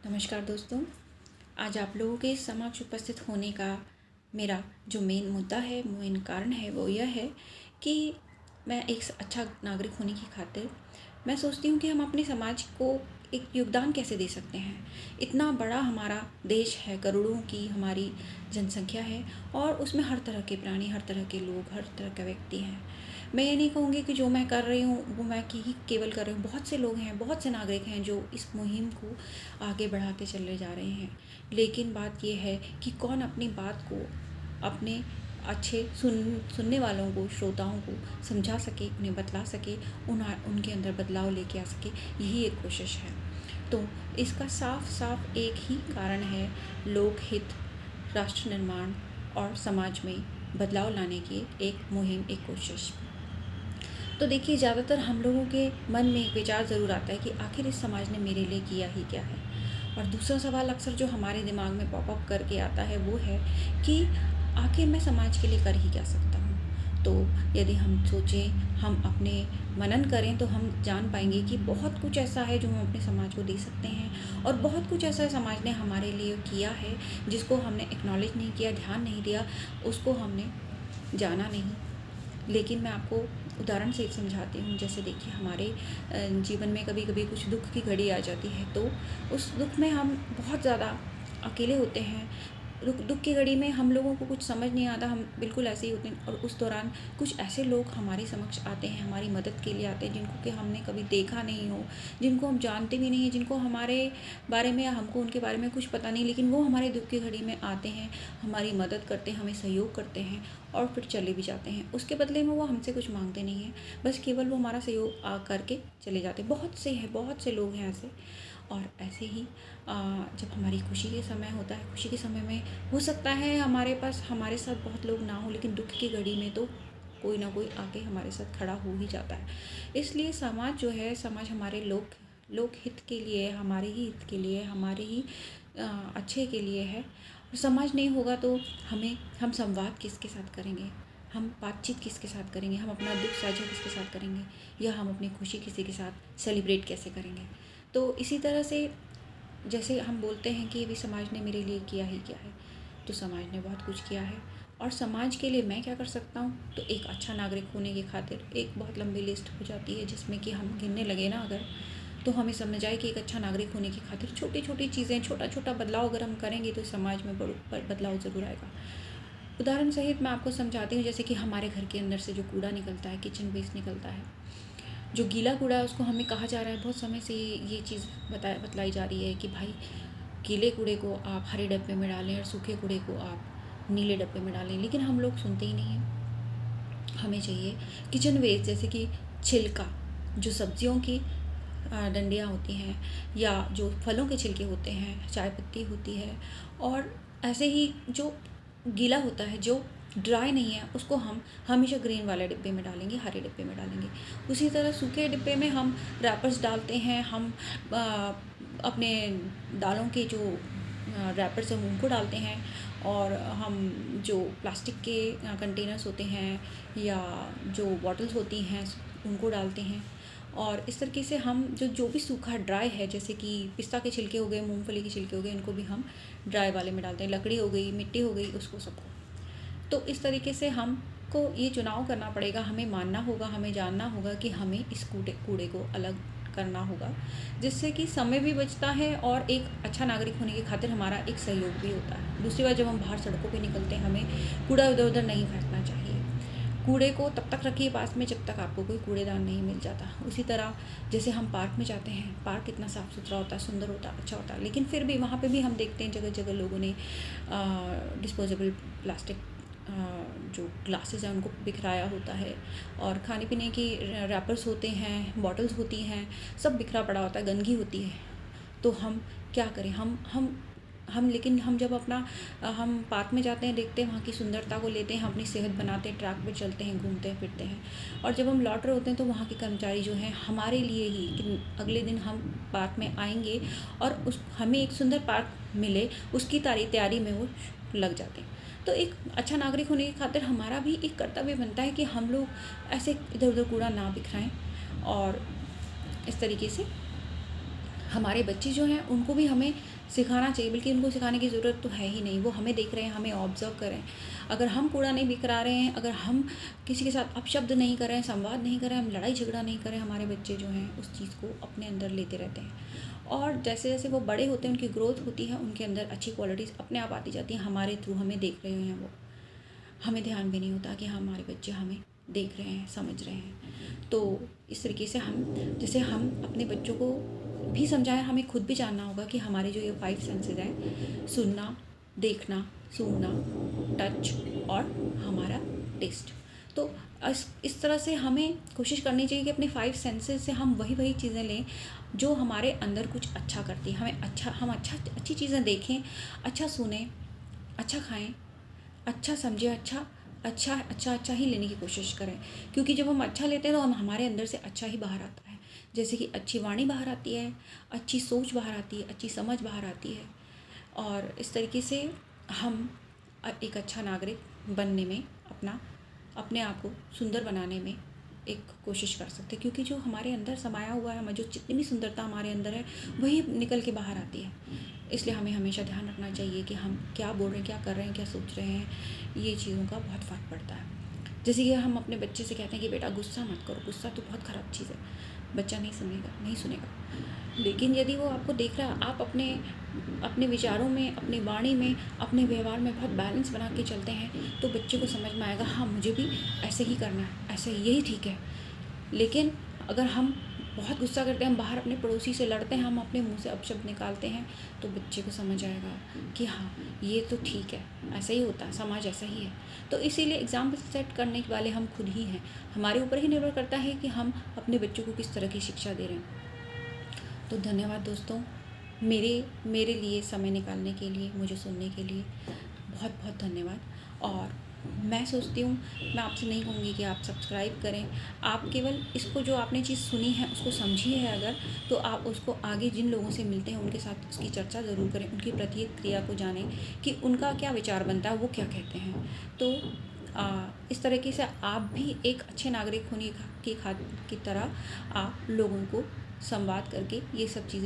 नमस्कार दोस्तों। आज आप लोगों के समक्ष उपस्थित होने का मेरा जो मेन मुद्दा है, मेन कारण है, वो यह है कि मैं एक अच्छा नागरिक होने की खातिर मैं सोचती हूँ कि हम अपने समाज को एक योगदान कैसे दे सकते हैं। इतना बड़ा हमारा देश है, करोड़ों की हमारी जनसंख्या है और उसमें हर तरह के प्राणी, हर तरह के लोग, हर तरह के व्यक्ति हैं। मैं ये नहीं कहूँगी कि जो मैं कर रही हूँ वो मैं ही केवल कर रही हूँ। बहुत से लोग हैं, बहुत से नागरिक हैं जो इस मुहिम को आगे बढ़ाते चले जा रहे हैं। लेकिन बात ये है कि कौन अपनी बात को अपने अच्छे सुनने वालों को, श्रोताओं को समझा सके, उन्हें बतला सके, उनके अंदर बदलाव लेके आ सके, यही एक कोशिश है। तो इसका साफ साफ एक ही कारण है, लोकहित, राष्ट्र निर्माण और समाज में बदलाव लाने की एक मुहिम, एक कोशिश। तो देखिए, ज़्यादातर हम लोगों के मन में एक विचार ज़रूर आता है कि आखिर इस समाज ने मेरे लिए किया ही क्या है। और दूसरा सवाल अक्सर जो हमारे दिमाग में पॉपअप करके आता है वो है कि आखिर मैं समाज के लिए कर ही क्या सकता हूँ। तो यदि हम सोचें, हम अपने मनन करें तो हम जान पाएंगे कि बहुत कुछ ऐसा है जो हम अपने समाज को दे सकते हैं और बहुत कुछ ऐसा समाज ने हमारे लिए किया है जिसको हमने एक्नॉलेज नहीं किया, ध्यान नहीं दिया, उसको हमने जाना नहीं। लेकिन मैं आपको उदाहरण से समझाती हूँ। जैसे देखिए, हमारे जीवन में कभी कभी कुछ दुख की घड़ी आ जाती है तो उस दुख में हम बहुत ज़्यादा अकेले होते हैं। दुख की घड़ी में हम लोगों को कुछ समझ नहीं आता, हम बिल्कुल ऐसे ही होते हैं। और उस दौरान कुछ ऐसे लोग हमारे समक्ष आते हैं, हमारी मदद के लिए आते हैं, जिनको कि हमने कभी देखा नहीं हो, जिनको हम जानते भी नहीं हैं, जिनको हमारे बारे में या हमको उनके बारे में कुछ पता नहीं, लेकिन वो हमारे दुख की घड़ी में आते हैं, हमारी मदद करते हैं, हमें सहयोग करते हैं और फिर चले भी जाते हैं। उसके बदले में वो हमसे कुछ मांगते नहीं हैं, बस केवल वो हमारा सहयोग करके चले जाते हैं। बहुत से लोग हैं ऐसे। और ऐसे ही जब हमारी खुशी के समय होता है, खुशी के समय में हो सकता है हमारे पास हमारे साथ बहुत लोग ना हो, लेकिन दुख की घड़ी में तो कोई ना कोई आके हमारे साथ खड़ा हो ही जाता है। इसलिए समाज जो है, समाज हमारे लोक हित के लिए, हमारे ही हित के लिए, हमारे ही अच्छे के लिए है। समाज नहीं होगा तो हम संवाद किसके साथ करेंगे, हम बातचीत किसके साथ करेंगे, हम अपना दुख साझा किसके साथ करेंगे, या हम अपनी खुशी किसी के साथ सेलिब्रेट कैसे करेंगे। तो इसी तरह से जैसे हम बोलते हैं कि अभी समाज ने मेरे लिए किया ही क्या है, तो समाज ने बहुत कुछ किया है। और समाज के लिए मैं क्या कर सकता हूँ, तो एक अच्छा नागरिक होने की खातिर एक बहुत लंबी लिस्ट हो जाती है, जिसमें कि हम गिनने लगे ना अगर, तो हमें समझ आए कि एक अच्छा नागरिक होने की खातिर छोटी छोटी चीज़ें, छोटा छोटा बदलाव अगर हम करेंगे तो समाज में बदलाव ज़रूर आएगा। उदाहरण सहित मैं आपको समझाती हूँ। जैसे कि हमारे घर के अंदर से जो कूड़ा निकलता है, किचन वेस्ट निकलता है, जो गीला कूड़ा है, उसको हमें कहा जा रहा है, बहुत समय से ये चीज़ बतलाई जा रही है कि भाई गीले कूड़े को आप हरे डब्बे में डालें और सूखे कूड़े को आप नीले डब्बे में डालें। लेकिन हम लोग सुनते ही नहीं हैं। हमें चाहिए किचन वेस्ट, जैसे कि छिलका, जो सब्जियों की डंडियाँ होती हैं, या जो फलों के छिलके होते हैं, चाय पत्ती होती है, और ऐसे ही जो गीला होता है, जो ड्राई नहीं है, उसको हम हमेशा ग्रीन वाले डिब्बे में डालेंगे, हरे डिब्बे में डालेंगे। उसी तरह सूखे डिब्बे में हम रैपर्स डालते हैं, हम अपने दालों के जो रैपर्स हैं उनको डालते हैं, और हम जो प्लास्टिक के कंटेनर्स होते हैं या जो बॉटल्स होती हैं उनको डालते हैं। और इस तरीके से हम जो भी सूखा ड्राई है, जैसे कि पिस्ता के छिलके हो गए, मूंगफली के छिलके हो गए, इनको भी हम ड्राई वाले में डालते हैं। लकड़ी हो गई, मिट्टी हो गई, उसको सबको। तो इस तरीके से हमको ये चुनाव करना पड़ेगा, हमें मानना होगा, हमें जानना होगा कि हमें इस कूड़े को अलग करना होगा, जिससे कि समय भी बचता है और एक अच्छा नागरिक होने की खातिर हमारा एक सहयोग भी होता है। दूसरी बात, जब हम बाहर सड़कों पे निकलते हैं, हमें कूड़ा इधर उधर नहीं फेंकना चाहिए। कूड़े को तब तक रखिए पास में जब तक आपको कोई कूड़ेदान नहीं मिल जाता। उसी तरह जैसे हम पार्क में जाते हैं, पार्क कितना साफ़ सुथरा होता है, सुंदर होता है, अच्छा होता है, लेकिन फिर भी वहाँ पे भी हम देखते हैं जगह जगह लोगों ने डिस्पोजेबल प्लास्टिक जो ग्लासेस हैं उनको बिखराया होता है, और खाने पीने की रैपर्स होते हैं, बॉटल्स होती हैं, सब बिखरा पड़ा होता है, गंदगी होती है। तो हम क्या करें, लेकिन हम जब हम पार्क में जाते हैं, देखते हैं वहाँ की सुंदरता को लेते हैं, अपनी सेहत बनाते हैं, ट्रैक पे चलते हैं, घूमते हैं फिरते हैं, और जब हम लौट रहे होते हैं तो वहाँ के कर्मचारी जो हैं हमारे लिए ही कि अगले दिन हम पार्क में आएंगे और हमें एक सुंदर पार्क मिले, उसकी तैयारी में वो लग जाते हैं। तो एक अच्छा नागरिक होने की खातिर हमारा भी एक कर्तव्य बनता है कि हम लोग ऐसे इधर उधर कूड़ा ना बिखराएं, और इस तरीके से हमारे बच्चे जो हैं उनको भी हमें सिखाना चाहिए, बल्कि उनको सिखाने की ज़रूरत तो है ही नहीं, वो हमें देख रहे हैं, हमें ऑब्ज़र्व कर रहे हैं। अगर हम कूड़ा नहीं बिखरा रहे हैं, अगर हम किसी के साथ अपशब्द नहीं कर रहे हैं, संवाद नहीं कर रहे हैं, हम लड़ाई झगड़ा नहीं कर रहे हैं, हमारे बच्चे जो हैं उस चीज़ को अपने अंदर लेते रहते हैं। और जैसे जैसे वो बड़े होते हैं, उनकी ग्रोथ होती है, उनके अंदर अच्छी क्वालिटीज़ अपने आप आती जाती हैं, हमारे थ्रू हमें देख रहे हैं वो। हमें ध्यान भी नहीं होता कि हमारे बच्चे हमें देख रहे हैं, समझ रहे हैं। तो इस तरीके से जैसे हम अपने बच्चों को भी समझाएं, हमें खुद भी जानना होगा कि हमारे जो ये 5 सेंसेस हैं, सुनना, देखना, सूंघना, टच और हमारा टेस्ट। तो इस तरह से हमें कोशिश करनी चाहिए कि अपने 5 सेंसेस से हम वही चीज़ें लें जो हमारे अंदर कुछ अच्छा करती है। हम अच्छी चीज़ें देखें, अच्छा सुने, अच्छा खाएं, अच्छा समझें, अच्छा ही लेने की कोशिश करें। क्योंकि जब हम अच्छा लेते हैं तो हमारे अंदर से अच्छा ही बाहर आता है। जैसे कि अच्छी वाणी बाहर आती है, अच्छी सोच बाहर आती है, अच्छी समझ बाहर आती है। और इस तरीके से हम एक अच्छा नागरिक बनने में अपने आप को सुंदर बनाने में एक कोशिश कर सकते हैं। क्योंकि जो हमारे अंदर समाया हुआ है, जो जितनी भी सुंदरता हमारे अंदर है, वही निकल के बाहर आती है। इसलिए हमें हमेशा ध्यान रखना चाहिए कि हम क्या बोल रहे हैं, क्या कर रहे हैं, क्या सोच रहे हैं। ये चीज़ों का बहुत फ़र्क पड़ता है। जैसे कि हम अपने बच्चे से कहते हैं कि बेटा गुस्सा मत करो, गुस्सा तो बहुत ख़राब चीज़ है। बच्चा नहीं सुनेगा। लेकिन यदि वो आपको देख रहा है, आप अपने विचारों में, अपनी वाणी में, अपने व्यवहार में बहुत बैलेंस बना के चलते हैं, तो बच्चे को समझ में आएगा, हाँ मुझे भी ऐसे ही करना है, ऐसे यही ठीक है। लेकिन अगर हम बहुत गुस्सा करते हैं, हम बाहर अपने पड़ोसी से लड़ते हैं, हम अपने मुंह से अपशब्द निकालते हैं, तो बच्चे को समझ आएगा कि हाँ ये तो ठीक है, ऐसा ही होता है, समाज ऐसा ही है। तो इसीलिए एग्ज़ाम्पल सेट करने वाले हम खुद ही हैं। हमारे ऊपर ही निर्भर करता है कि हम अपने बच्चों को किस तरह की शिक्षा दे रहे हैं। तो धन्यवाद दोस्तों, मेरे लिए समय निकालने के लिए, मुझे सुनने के लिए बहुत बहुत धन्यवाद। और मैं सोचती हूँ, मैं आपसे नहीं कहूँगी कि आप सब्सक्राइब करें, आप केवल इसको जो आपने चीज़ सुनी है उसको समझिए है अगर, तो आप उसको आगे जिन लोगों से मिलते हैं उनके साथ उसकी चर्चा ज़रूर करें, उनकी प्रतिक्रिया को जानें कि उनका क्या विचार बनता है, वो क्या कहते हैं। तो इस तरीके से आप भी एक अच्छे नागरिक होने की तरह आप लोगों को संवाद करके ये सब चीज़ें